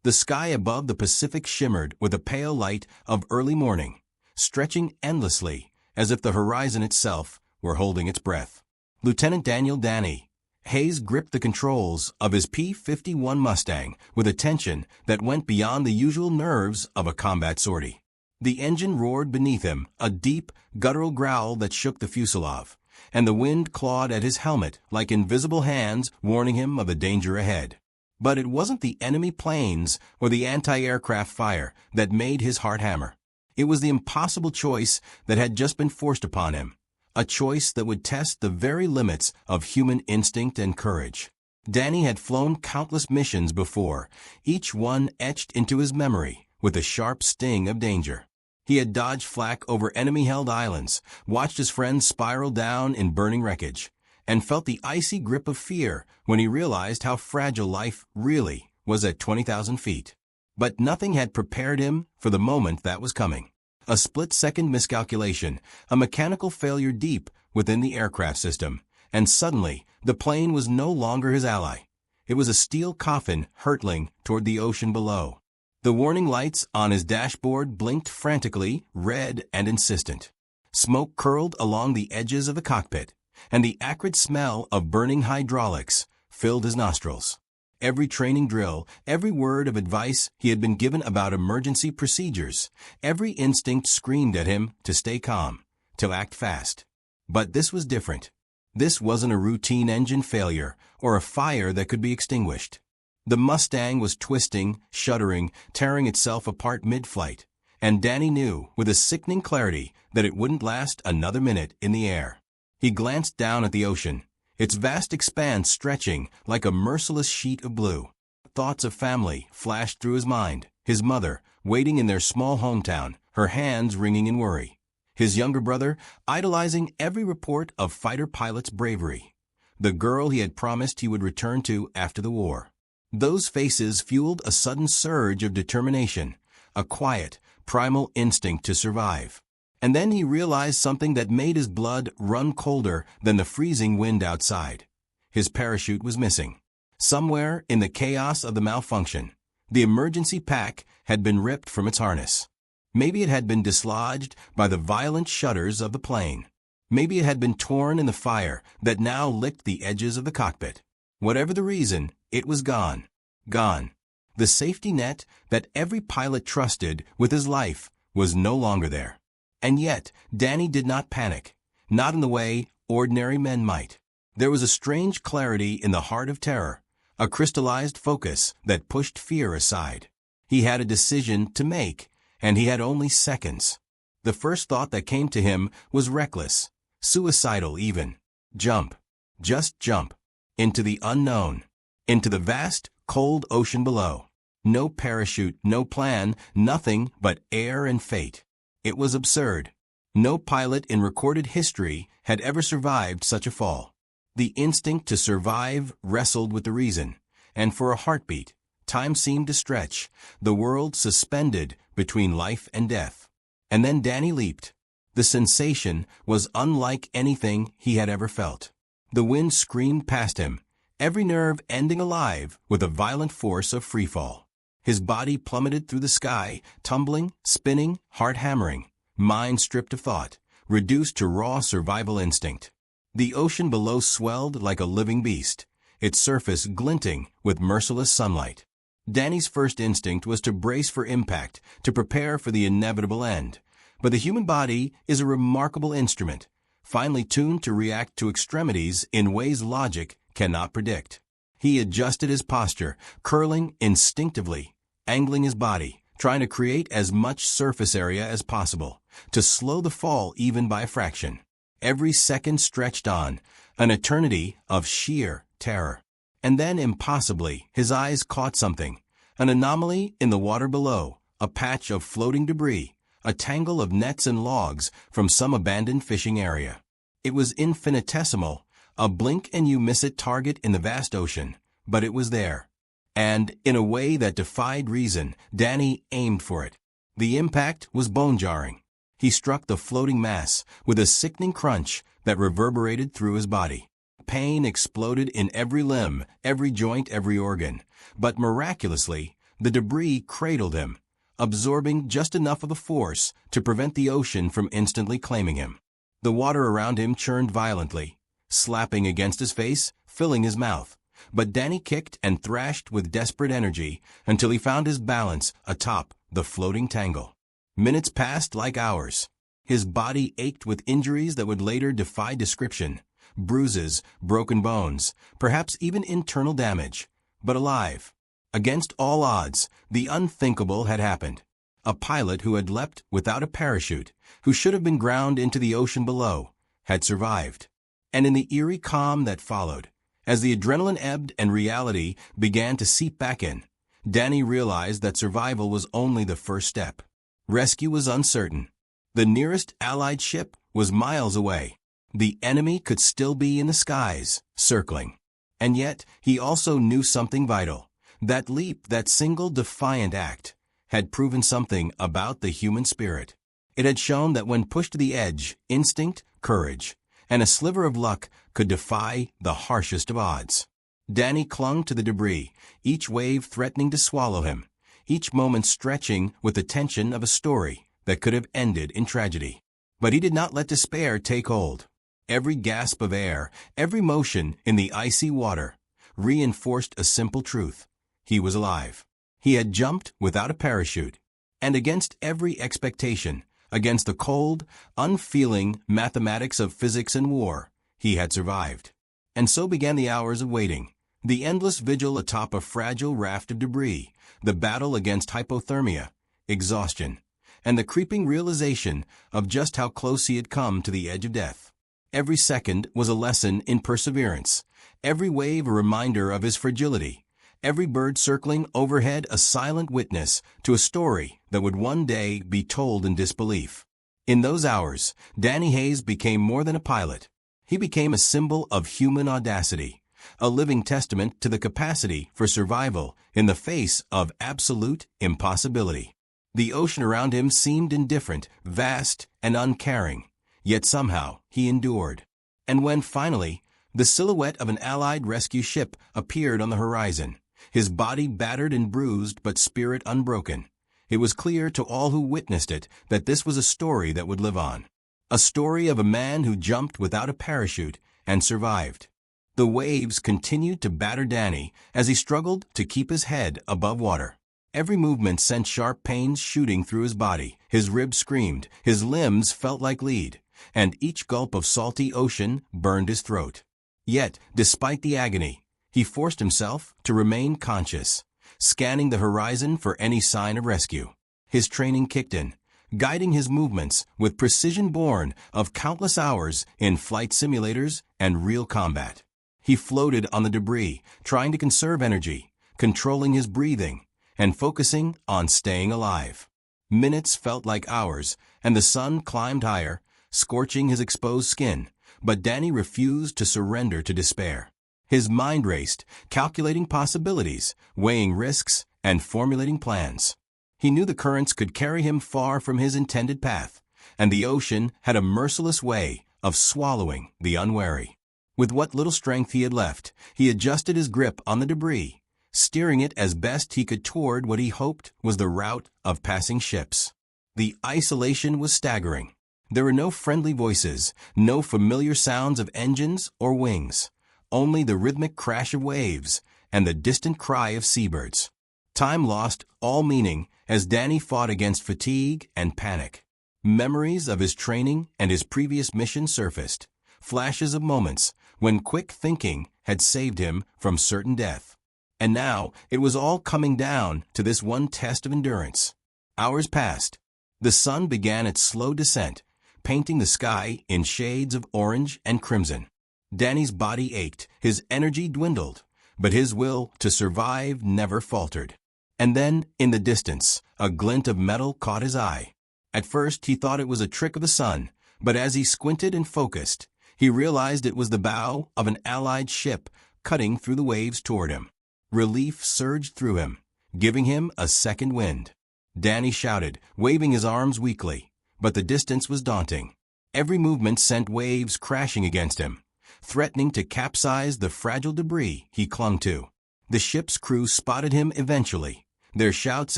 The sky above the Pacific shimmered with a pale light of early morning, stretching endlessly, as if the horizon itself were holding its breath. Lieutenant Daniel Danny Hayes gripped the controls of his P-51 Mustang with a tension that went beyond the usual nerves of a combat sortie. The engine roared beneath him, a deep, guttural growl that shook the fuselage, and the wind clawed at his helmet like invisible hands warning him of the danger ahead. But it wasn't the enemy planes or the anti-aircraft fire that made his heart hammer. It was the impossible choice that had just been forced upon him, a choice that would test the very limits of human instinct and courage. Danny had flown countless missions before, each one etched into his memory with a sharp sting of danger. He had dodged flak over enemy-held islands, watched his friends spiral down in burning wreckage, and felt the icy grip of fear when he realized how fragile life really was at 20,000 feet. But nothing had prepared him for the moment that was coming. A split-second miscalculation, a mechanical failure deep within the aircraft system, and suddenly the plane was no longer his ally. It was a steel coffin hurtling toward the ocean below. The warning lights on his dashboard blinked frantically, red and insistent. Smoke curled along the edges of the cockpit, and the acrid smell of burning hydraulics filled his nostrils. Every training drill, every word of advice he had been given about emergency procedures, every instinct screamed at him to stay calm, to act fast. But this was different. This wasn't a routine engine failure or a fire that could be extinguished. The Mustang was twisting, shuddering, tearing itself apart mid-flight, and Danny knew with a sickening clarity that it wouldn't last another minute in the air. He glanced down at the ocean, its vast expanse stretching like a merciless sheet of blue. Thoughts of family flashed through his mind, his mother waiting in their small hometown, her hands wringing in worry. His younger brother idolizing every report of fighter pilots' bravery. The girl he had promised he would return to after the war. Those faces fueled a sudden surge of determination, a quiet, primal instinct to survive. And then he realized something that made his blood run colder than the freezing wind outside. His parachute was missing. Somewhere in the chaos of the malfunction, the emergency pack had been ripped from its harness. Maybe it had been dislodged by the violent shudders of the plane. Maybe it had been torn in the fire that now licked the edges of the cockpit. Whatever the reason, it was gone. Gone. The safety net that every pilot trusted with his life was no longer there. And yet, Danny did not panic, not in the way ordinary men might. There was a strange clarity in the heart of terror, a crystallized focus that pushed fear aside. He had a decision to make, and he had only seconds. The first thought that came to him was reckless, suicidal even. Jump. Just jump. Into the unknown. Into the vast, cold ocean below. No parachute, no plan, nothing but air and fate. It was absurd. No pilot in recorded history had ever survived such a fall. The instinct to survive wrestled with the reason, and for a heartbeat, time seemed to stretch, the world suspended between life and death. And then Danny leaped. The sensation was unlike anything he had ever felt. The wind screamed past him, every nerve ending alive with a violent force of freefall. His body plummeted through the sky, tumbling, spinning, heart hammering, mind stripped of thought, reduced to raw survival instinct. The ocean below swelled like a living beast, its surface glinting with merciless sunlight. Danny's first instinct was to brace for impact, to prepare for the inevitable end. But the human body is a remarkable instrument, finely tuned to react to extremities in ways logic cannot predict. He adjusted his posture, curling instinctively, angling his body, trying to create as much surface area as possible, to slow the fall even by a fraction. Every second stretched on, an eternity of sheer terror. And then, impossibly, his eyes caught something, an anomaly in the water below, a patch of floating debris, a tangle of nets and logs from some abandoned fishing area. It was infinitesimal, a blink-and-you-miss-it target in the vast ocean, but it was there. And, in a way that defied reason, Danny aimed for it. The impact was bone-jarring. He struck the floating mass with a sickening crunch that reverberated through his body. Pain exploded in every limb, every joint, every organ. But miraculously, The debris cradled him, absorbing just enough of the force to prevent the ocean from instantly claiming him. The water around him churned violently, slapping against his face, filling his mouth. But Danny kicked and thrashed with desperate energy until he found his balance atop the floating tangle. Minutes passed like hours. His body ached with injuries that would later defy description. Bruises, broken bones, perhaps even internal damage. But alive. Against all odds, the unthinkable had happened. A pilot who had leapt without a parachute, who should have been ground into the ocean below, had survived. And in the eerie calm that followed, as the adrenaline ebbed and reality began to seep back in, Danny realized that survival was only the first step. Rescue was uncertain. The nearest Allied ship was miles away. The enemy could still be in the skies, circling. And yet, he also knew something vital. That leap, that single defiant act, had proven something about the human spirit. It had shown that when pushed to the edge, instinct, courage, and a sliver of luck could defy the harshest of odds. Danny clung to the debris, each wave threatening to swallow him, each moment stretching with the tension of a story that could have ended in tragedy. But he did not let despair take hold. Every gasp of air, every motion in the icy water, reinforced a simple truth. He was alive. He had jumped without a parachute. And against every expectation, against the cold, unfeeling mathematics of physics and war, he had survived. And so began the hours of waiting, the endless vigil atop a fragile raft of debris, the battle against hypothermia, exhaustion, and the creeping realization of just how close he had come to the edge of death. Every second was a lesson in perseverance, every wave a reminder of his fragility, every bird circling overhead a silent witness to a story that would one day be told in disbelief. In those hours, Danny Hayes became more than a pilot. He became a symbol of human audacity, a living testament to the capacity for survival in the face of absolute impossibility. The ocean around him seemed indifferent, vast, and uncaring, yet somehow he endured. And when, finally, the silhouette of an Allied rescue ship appeared on the horizon, his body battered and bruised but spirit unbroken, it was clear to all who witnessed it that this was a story that would live on. A story of a man who jumped without a parachute and survived. The waves continued to batter Danny as he struggled to keep his head above water. Every movement sent sharp pains shooting through his body. His ribs screamed, his limbs felt like lead, and each gulp of salty ocean burned his throat. Yet, despite the agony, he forced himself to remain conscious, scanning the horizon for any sign of rescue. His training kicked in, guiding his movements with precision born of countless hours in flight simulators and real combat. He floated on the debris, trying to conserve energy, controlling his breathing, and focusing on staying alive. Minutes felt like hours, and the sun climbed higher, scorching his exposed skin, but Danny refused to surrender to despair. His mind raced, calculating possibilities, weighing risks, and formulating plans. He knew the currents could carry him far from his intended path, and the ocean had a merciless way of swallowing the unwary. With what little strength he had left, he adjusted his grip on the debris, steering it as best he could toward what he hoped was the route of passing ships. The isolation was staggering. There were no friendly voices, no familiar sounds of engines or wings, only the rhythmic crash of waves and the distant cry of seabirds. Time lost all meaning as Danny fought against fatigue and panic. Memories of his training and his previous mission surfaced, flashes of moments when quick thinking had saved him from certain death. And now it was all coming down to this one test of endurance. Hours passed. The sun began its slow descent, painting the sky in shades of orange and crimson. Danny's body ached, his energy dwindled, but his will to survive never faltered. And then, in the distance, a glint of metal caught his eye. At first he thought it was a trick of the sun, but as he squinted and focused, he realized it was the bow of an Allied ship cutting through the waves toward him. Relief surged through him, giving him a second wind. Danny shouted, waving his arms weakly, but the distance was daunting. Every movement sent waves crashing against him, threatening to capsize the fragile debris he clung to. The ship's crew spotted him eventually, their shouts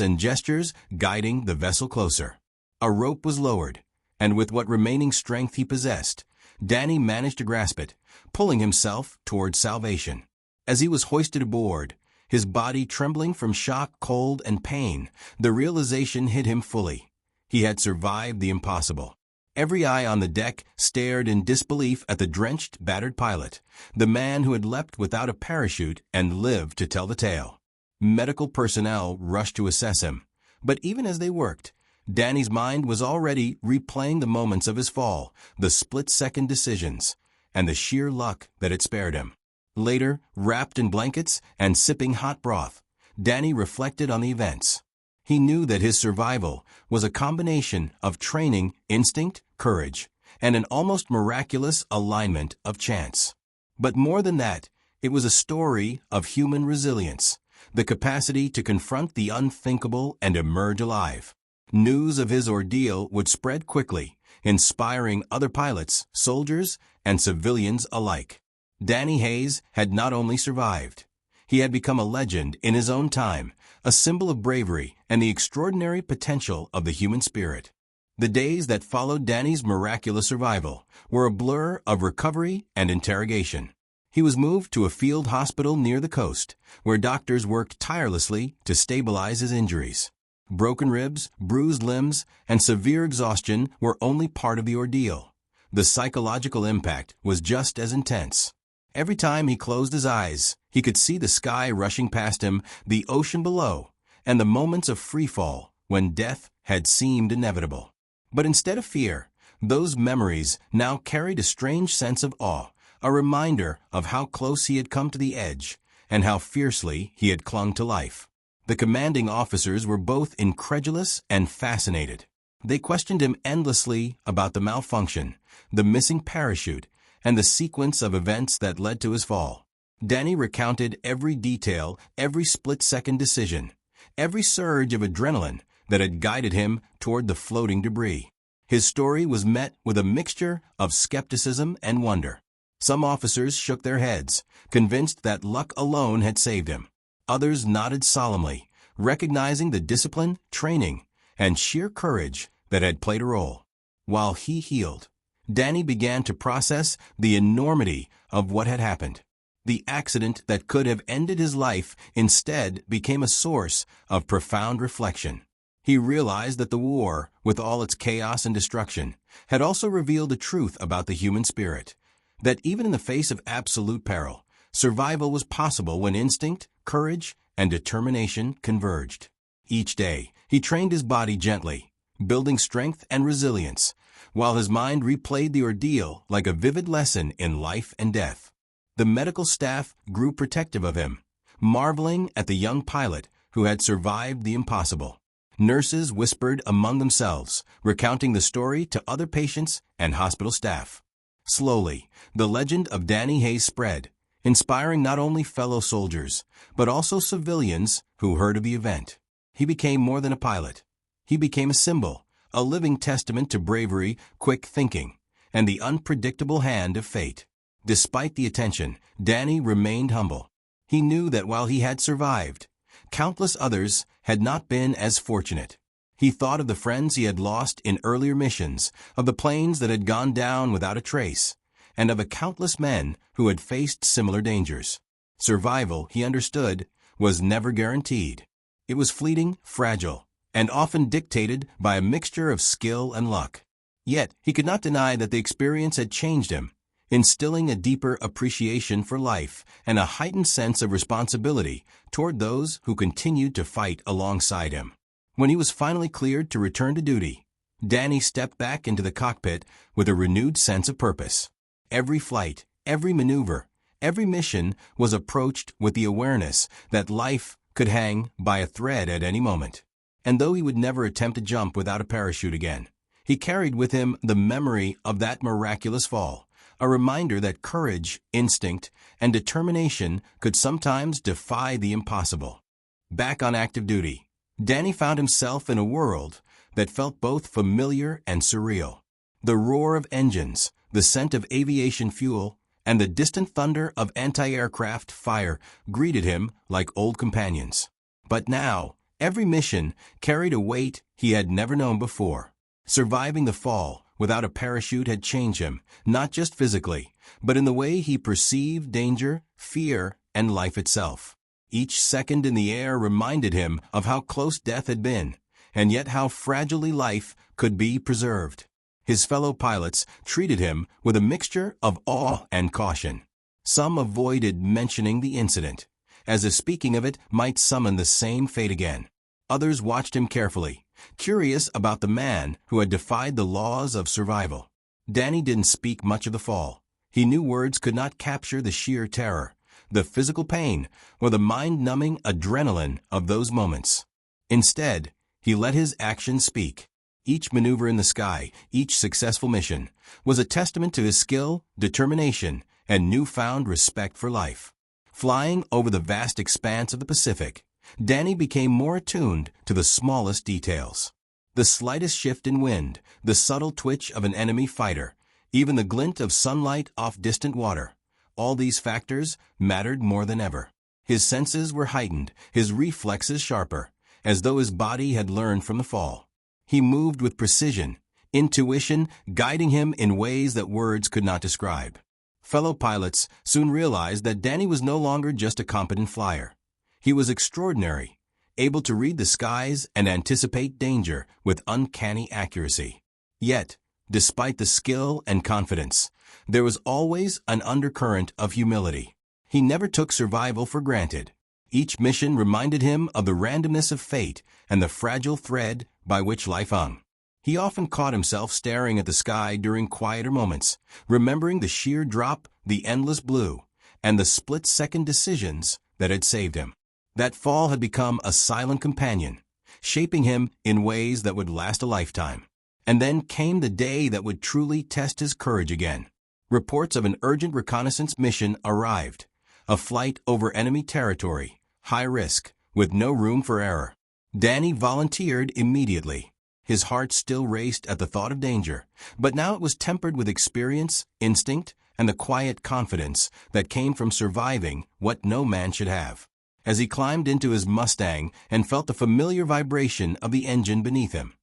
and gestures guiding the vessel closer. A rope was lowered, and with what remaining strength he possessed, Danny managed to grasp it, pulling himself towards salvation. As he was hoisted aboard, his body trembling from shock, cold, and pain, the realization hit him fully. He had survived the impossible. Every eye on the deck stared in disbelief at the drenched, battered pilot, the man who had leapt without a parachute and lived to tell the tale. Medical personnel rushed to assess him, but even as they worked, Danny's mind was already replaying the moments of his fall, the split-second decisions, and the sheer luck that had spared him. Later, wrapped in blankets and sipping hot broth, Danny reflected on the events. He knew that his survival was a combination of training, instinct, courage, and an almost miraculous alignment of chance. But more than that, it was a story of human resilience, the capacity to confront the unthinkable and emerge alive. News of his ordeal would spread quickly, inspiring other pilots, soldiers, and civilians alike. Danny Hayes had not only survived, he had become a legend in his own time, a symbol of bravery and the extraordinary potential of the human spirit. The days that followed Danny's miraculous survival were a blur of recovery and interrogation. He was moved to a field hospital near the coast, where doctors worked tirelessly to stabilize his injuries. Broken ribs, bruised limbs, and severe exhaustion were only part of the ordeal. The psychological impact was just as intense. Every time he closed his eyes, he could see the sky rushing past him, the ocean below, and the moments of freefall when death had seemed inevitable. But instead of fear, those memories now carried a strange sense of awe, a reminder of how close he had come to the edge and how fiercely he had clung to life. The commanding officers were both incredulous and fascinated. They questioned him endlessly about the malfunction, the missing parachute, and the sequence of events that led to his fall. Danny recounted every detail, every split-second decision, every surge of adrenaline that had guided him toward the floating debris. His story was met with a mixture of skepticism and wonder. Some officers shook their heads, convinced that luck alone had saved him. Others nodded solemnly, recognizing the discipline, training, and sheer courage that had played a role. While he healed, Danny began to process the enormity of what had happened. The accident that could have ended his life instead became a source of profound reflection. He realized that the war, with all its chaos and destruction, had also revealed the truth about the human spirit, that even in the face of absolute peril, survival was possible when instinct, courage, and determination converged. Each day, he trained his body gently, building strength and resilience, while his mind replayed the ordeal like a vivid lesson in life and death. The medical staff grew protective of him, marveling at the young pilot who had survived the impossible. Nurses whispered among themselves, recounting the story to other patients and hospital staff. Slowly, the legend of Danny Hayes spread, inspiring not only fellow soldiers, but also civilians who heard of the event. He became more than a pilot. He became a symbol, a living testament to bravery, quick thinking, and the unpredictable hand of fate. Despite the attention, Danny remained humble. He knew that while he had survived, countless others had not been as fortunate. He thought of the friends he had lost in earlier missions, of the planes that had gone down without a trace, and of the countless men who had faced similar dangers. Survival, he understood, was never guaranteed. It was fleeting, fragile, and often dictated by a mixture of skill and luck. Yet, he could not deny that the experience had changed him, instilling a deeper appreciation for life and a heightened sense of responsibility toward those who continued to fight alongside him. When he was finally cleared to return to duty, Danny stepped back into the cockpit with a renewed sense of purpose. Every flight, every maneuver, every mission was approached with the awareness that life could hang by a thread at any moment. And though he would never attempt to jump without a parachute again, he carried with him the memory of that miraculous fall, a reminder that courage, instinct, and determination could sometimes defy the impossible. Back on active duty, Danny found himself in a world that felt both familiar and surreal. The roar of engines, the scent of aviation fuel, and the distant thunder of anti-aircraft fire greeted him like old companions. But now, Every mission carried a weight he had never known before. Surviving the fall without a parachute had changed him, not just physically, but in the way he perceived danger, fear, and life itself. Each second in the air reminded him of how close death had been, and yet how fragilely life could be preserved. His fellow pilots treated him with a mixture of awe and caution. Some avoided mentioning the incident, as if speaking of it might summon the same fate again. Others watched him carefully, curious about the man who had defied the laws of survival. Danny didn't speak much of the fall. He knew words could not capture the sheer terror, the physical pain, or the mind-numbing adrenaline of those moments. Instead, he let his actions speak. Each maneuver in the sky, each successful mission, was a testament to his skill, determination, and newfound respect for life. Flying over the vast expanse of the Pacific, Danny became more attuned to the smallest details. The slightest shift in wind, the subtle twitch of an enemy fighter, even the glint of sunlight off distant water, all these factors mattered more than ever. His senses were heightened, his reflexes sharper, as though his body had learned from the fall. He moved with precision, intuition guiding him in ways that words could not describe. Fellow pilots soon realized that Danny was no longer just a competent flyer. He was extraordinary, able to read the skies and anticipate danger with uncanny accuracy. Yet, despite the skill and confidence, there was always an undercurrent of humility. He never took survival for granted. Each mission reminded him of the randomness of fate and the fragile thread by which life hung. He often caught himself staring at the sky during quieter moments, remembering the sheer drop, the endless blue, and the split-second decisions that had saved him. That fall had become a silent companion, shaping him in ways that would last a lifetime. And then came the day that would truly test his courage again. Reports of an urgent reconnaissance mission arrived, a flight over enemy territory, high risk, with no room for error. Danny volunteered immediately. His heart still raced at the thought of danger, but now it was tempered with experience, instinct, and the quiet confidence that came from surviving what no man should have. As he climbed into his Mustang and felt the familiar vibration of the engine beneath him,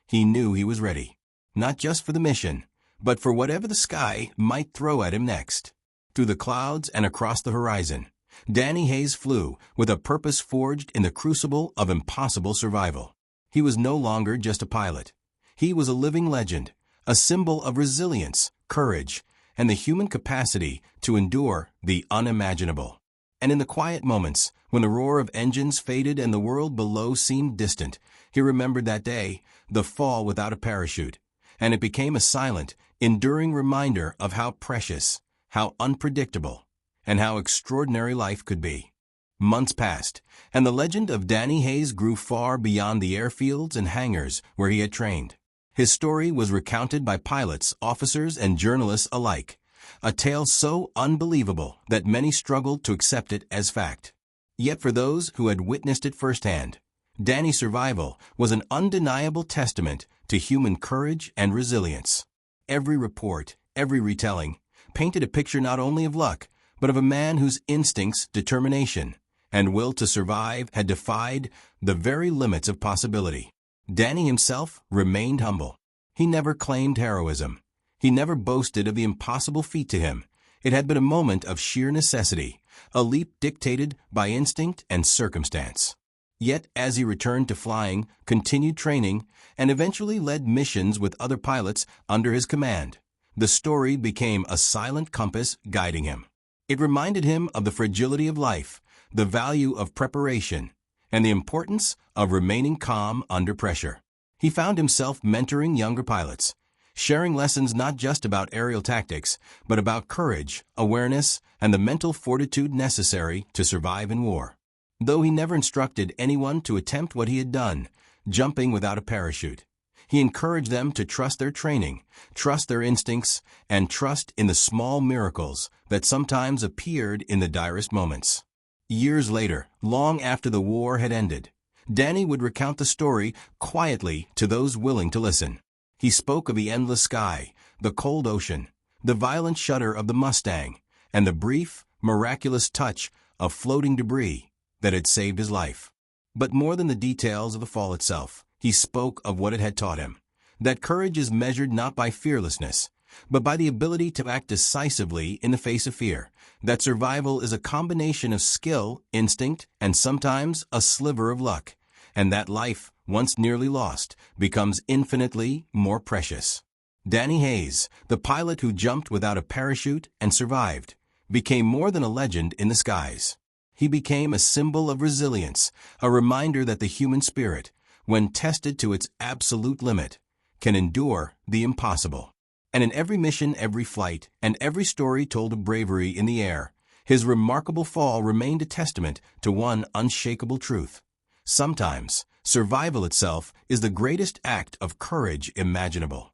he knew he was ready, not just for the mission, but for whatever the sky might throw at him next. Through the clouds and across the horizon, Danny Hayes flew with a purpose forged in the crucible of impossible survival. He was no longer just a pilot. He was a living legend, a symbol of resilience, courage, and the human capacity to endure the unimaginable. And in the quiet moments, when the roar of engines faded and the world below seemed distant, he remembered that day, the fall without a parachute, and it became a silent, enduring reminder of how precious, how unpredictable, and how extraordinary life could be. Months passed, and the legend of Danny Hayes grew far beyond the airfields and hangars where he had trained. His story was recounted by pilots, officers, and journalists alike, a tale so unbelievable that many struggled to accept it as fact. Yet for those who had witnessed it firsthand, Danny's survival was an undeniable testament to human courage and resilience. Every report, every retelling, painted a picture not only of luck, but of a man whose instincts, determination, and will to survive had defied the very limits of possibility. Danny himself remained humble. He never claimed heroism. He never boasted of the impossible feat to him. It had been a moment of sheer necessity, a leap dictated by instinct and circumstance. Yet, as he returned to flying, continued training, and eventually led missions with other pilots under his command, the story became a silent compass guiding him. It reminded him of the fragility of life, the value of preparation, and the importance of remaining calm under pressure. He found himself mentoring younger pilots, sharing lessons not just about aerial tactics, but about courage, awareness, and the mental fortitude necessary to survive in war. Though he never instructed anyone to attempt what he had done, jumping without a parachute, he encouraged them to trust their training, trust their instincts, and trust in the small miracles that sometimes appeared in the direst moments. Years later, long after the war had ended, Danny would recount the story quietly to those willing to listen. He spoke of the endless sky, the cold ocean, the violent shudder of the Mustang, and the brief, miraculous touch of floating debris that had saved his life. But more than the details of the fall itself, he spoke of what it had taught him. That courage is measured not by fearlessness, but by the ability to act decisively in the face of fear. That survival is a combination of skill, instinct, and sometimes a sliver of luck. And that life, once nearly lost, becomes infinitely more precious. Danny Hayes, the pilot who jumped without a parachute and survived, became more than a legend in the skies. He became a symbol of resilience, a reminder that the human spirit, when tested to its absolute limit, can endure the impossible. And in every mission, every flight, and every story told of bravery in the air, his remarkable fall remained a testament to one unshakable truth. Sometimes, survival itself is the greatest act of courage imaginable.